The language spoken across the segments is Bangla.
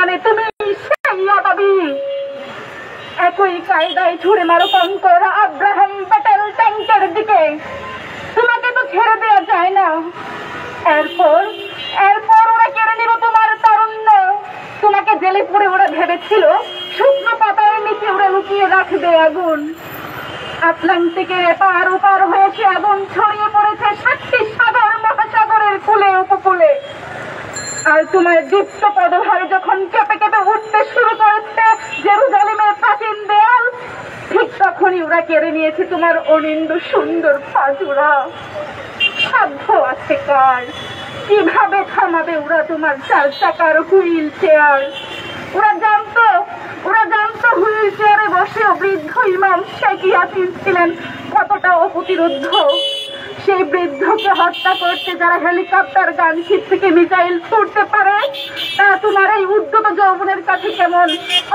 জানে তুমি সেই অভাবী। একই কায়দায় ছুড়ে মারো কঙ্কর আব্রাহাম প্যাটেল ট্যাঙ্কের দিকে। তোমাকে তো ছেড়ে দেওয়া যায় না। এরপর ওরা কেড়ে নিল তোমার তারুণ্য। তোমাকে জেলে পুরে ওরা ভেবেছিল শুকনো পাতার নিচে ওরা লুকিয়ে রাখবে আগুন। আটলান্টিকের এপার ওপার হয়েছে আগুন ছড়িয়ে পড়েছে 7টি সাগর মহাসাগরের কূলে উপকূলে। আর তোমার দীপ্ত পদভারে যখন কেঁপে কেঁপে উঠতে শুরু করেছে জেরুজালেমের প্রাচীন দেয়াল, ঠিক তখনই ওরা কেড়ে নিয়েছে তোমার অনিন্দ্য সুন্দর পাজুরা। সাধ্য আছে কার? কিভাবে থামাবে ওরা তোমার 4 চাকার হুইল চেয়ার? ওরা জানতো হুইল চেয়ারে বসে বৃদ্ধ ইমাম শেখ ইয়াসিন ছিলেন কতটা অপ্রতিরোধ্য। সেই বৃদ্ধকে হত্যা করতে যারা হেলিকপ্টার গানশিপ থেকে মিসাইল ছুটতে পারে, তারা তোমার এই উদ্যত যৌবনের কাছে কেমন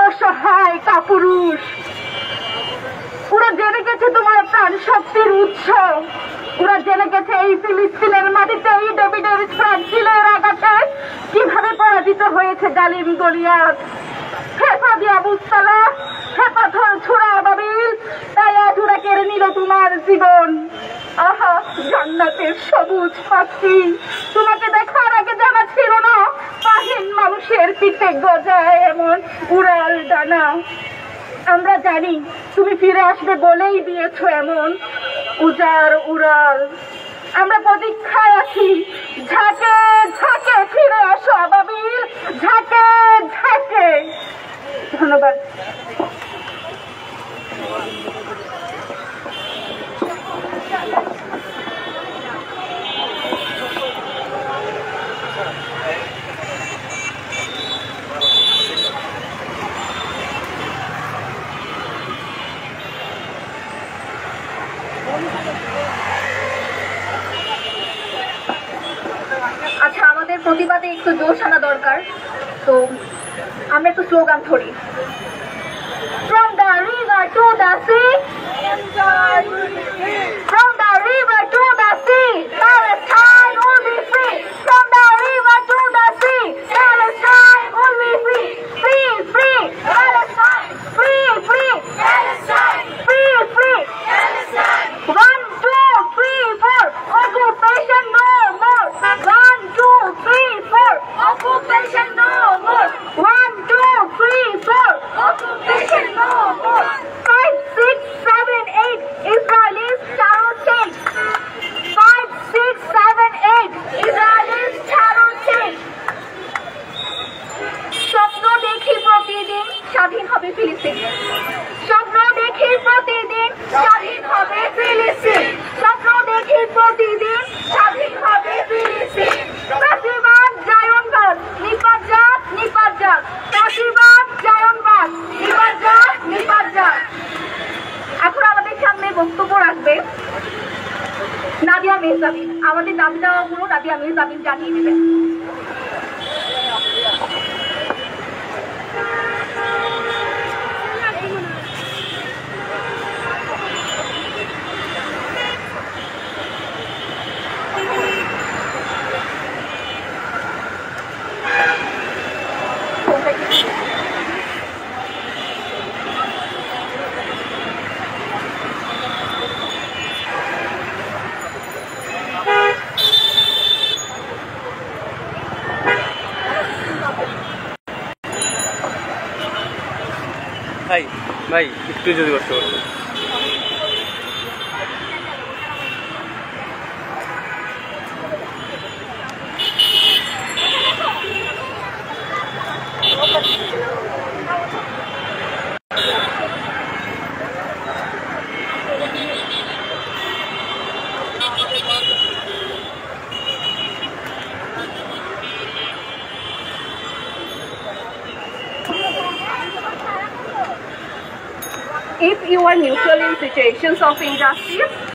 অসহায় কাপুরুষ। ওরা জেনে গেছে তোমার প্রাণ শক্তির উৎস। ওরা জেনে গেছে এই ফিলিস্তিনের মাটিতে এই ডেভিডের ফ্রাজিলের আঘাতে কিভাবে পরাজিত হয়েছে জালিম গলিয়াত। হেফা দিয়া আবু সালাহ, হেফা ধর ছোড়া বাবিল, তাই আজ ওরা কেড়ে নিল তোমার জীবন। আহা জান্নাতের সবুজ পাখি, তোমাকে দেখার আগে জানা ছিল না পাহিন মানুষের পিঠে গজায় এমন উড়াল ডানা। আমরা জানি তুমি ফিরে আসবে বলেই দিয়েছো এমন উজার উড়াল। আমরা প্রতীক্ষায় আছি, ঝাঁকে ঝাঁকে ফিরে আসো আবাবিল, ঝাঁকে ঝাঁকে। ধন্যবাদ। আচ্ছা, আমাদের প্রতিবাদে একটু জোশ আনা দরকার, তো আমরা একটু স্লোগান ধরি। From the river to the sea, from the river to the sea, Palestine will be free. From the river to the sea, Palestine will be free. Free, free, Palestine. Free, free, Palestine. Free, free, Palestine. 1, 2, 3, 4. Occupation no more. 1, 2, 3, 4. Occupation no more. 1, 2, 3, 4. Occupation no more. 5, 6, 7, 8. Israelis shall change. 5, 6, 7, 8. Israelis shall change. স্বপ্ন দেখি প্রতিদিন স্বাধীন হবে ফিলিস্তিন। স্বপ্ন দেখি প্রতিদিন স্বাধীন হবে ফিলিস্তিন। স্বপ্ন দেখি প্রতিদিন স্বাধীন হবে ফিলিস্তিন। ফ্যাসিবাদ জায়নবাদ নিপাত যাক নিপাত যাক। ফ্যাসিবাদ জায়নবাদ নিপাত যাক নিপাত যাক। এখন আমাদের সামনে বক্তব্য রাখবে নাদিয়া মেহজাবিন। আমাদের দাবি দাওয়াগুলো নাদিয়া মেহজাবিন জানিয়ে দেবেন। ভাই একটু যদি কষ্ট করতে। If you are neutral in situations of injustice,